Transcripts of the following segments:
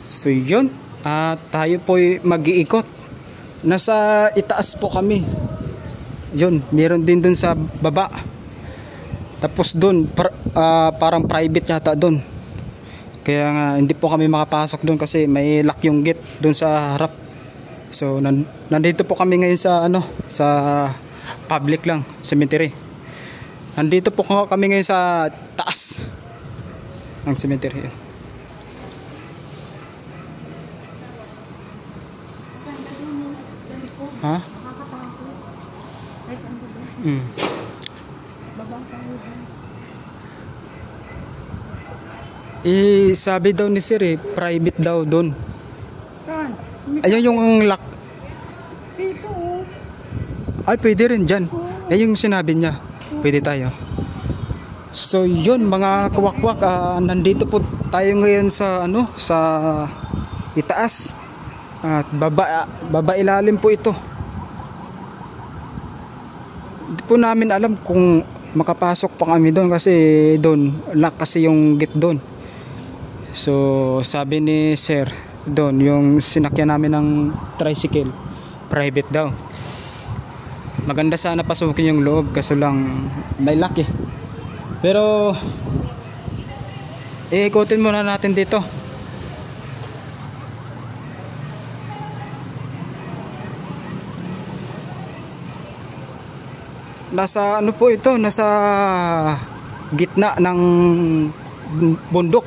So yun, tayo po'y mag-iikot. Nasa itaas po kami. Yun, meron din dun sa baba. Tapos dun, parang private yata dun. Kaya nga, hindi po kami makapasok dun kasi may lock yung gate dun sa harap. So, nandito po kami ngayon sa, sa public lang, cemetery. Nandito po kami ngayon sa taas ng cemetery. Ha? Sabi daw ni Sir private daw doon. Saan? Ayun yung lock. Dito. Ay, pwede rin dyan. Ayun yung sinabi niya. Pwede tayo. So yun mga kawakwak, nandito po tayo ngayon sa sa itaas. At baba ilalim po ito. Hindi po namin alam kung makapasok pa kami doon kasi doon lock kasi yung gate doon. So sabi ni Sir doon yung sinakyan namin ng tricycle private daw. Maganda sana pasukin yung loob kaso lang may lock eh. Pero iikutin muna natin dito. Nasa po ito, nasa gitna ng bundok.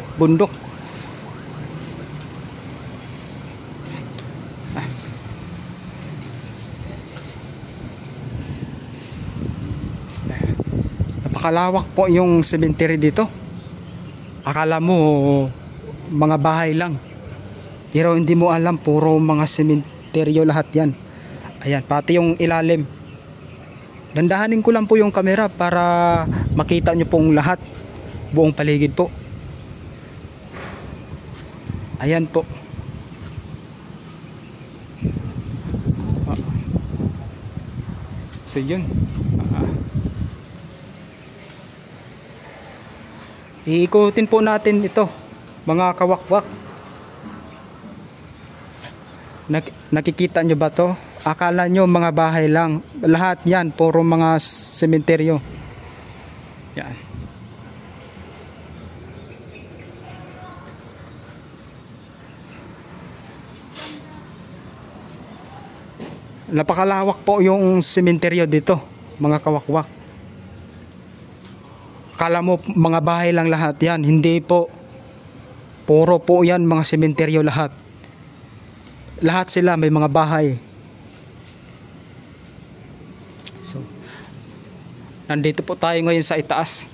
Napakalawak po yung cemetery dito. Akala mo mga bahay lang. Pero hindi mo alam, puro mga sementeryo lahat yan. Ayan, pati yung ilalim. Dandahanin ko lang po yung camera para makita nyo pong lahat, buong paligid po. Ayan po. So yun. Iikutin po natin ito, mga kawakwak. Nakikita nyo ba to? Akala nyo mga bahay lang. Lahat yan, puro mga sementeryo. Yan. Napakalawak po yung sementeryo dito, mga kawakwak. Akala mo mga bahay lang lahat yan. Hindi po. Puro po yan, mga sementeryo lahat. Lahat sila may mga bahay. So, nandito po tayo ngayon sa itaas.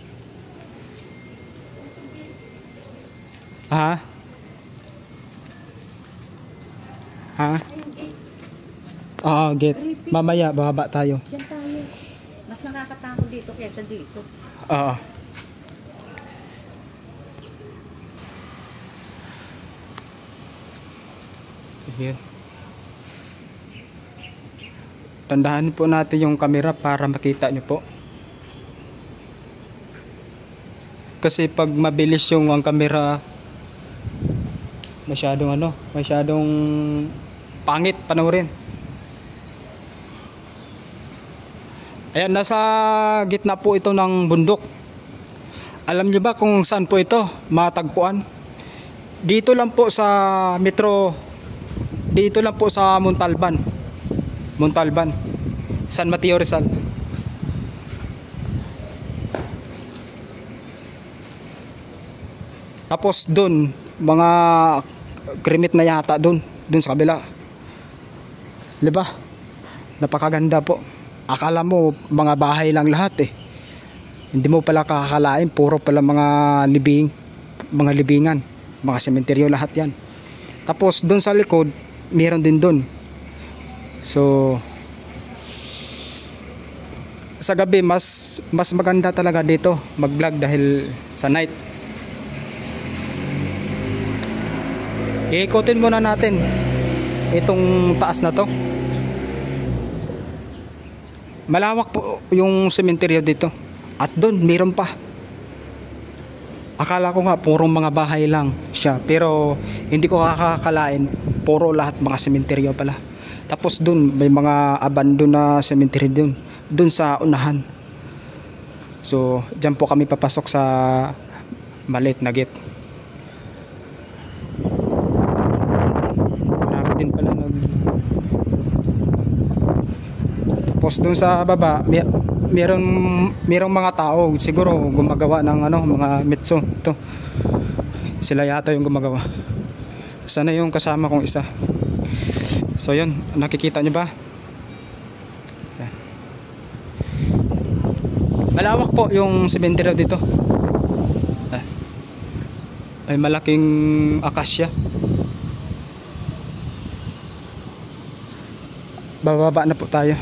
Ha? Gate. Mamaya, bababa tayo. Diyan tayo. Mas nakakatakot dito kaysa dito. Here. Tandahan po natin yung camera para makita nyo po. Kasi pag mabilis yung ang camera, masyadong pangit panoorin. Ayan, nasa gitna po ito ng bundok. Alam nyo ba kung saan po ito matagpuan? Dito lang po sa metro. Dito lang po sa Montalban, San Mateo Rizal. Tapos doon, mga krimit na yata doon sa kabila. Diba? Napakaganda po. Akala mo mga bahay lang lahat eh. Hindi mo pala kakalain, puro pala mga libingan, mga sementeryo lahat yan. Tapos doon sa likod, meron din doon. So sa gabi mas maganda talaga dito mag-vlog dahil sa night. Iikutin muna natin itong taas na to. Malawak po yung sementeryo dito. At doon meron pa. Akala ko nga purong mga bahay lang siya, pero hindi ko kakakalain puro lahat mga sementeryo pala. Tapos dun may mga abandon na sementeryo dun sa unahan. So diyan po kami papasok sa maliit na gate. Marami din pala tapos dun sa baba merong mga tao siguro gumagawa ng mga metso ito. Sila yata yung gumagawa. Sana yung kasama kong isa. So yun, nakikita nyo ba? Yan. Malawak po yung sementeryo dito. May malaking akasya. Bababa na po tayo.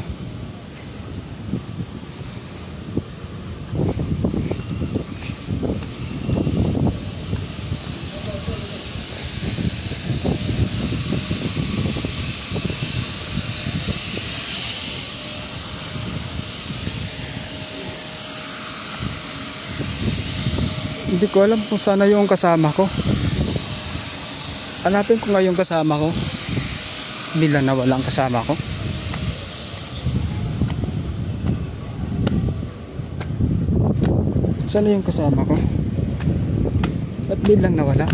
Hindi ko alam kung sana yung kasama ko. Hanapin ko nga yung kasama ko. Bila na walang kasama ko. Sana yung kasama ko. At bilang nawala.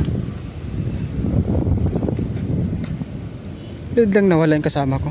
Biglang nawala yung kasama ko.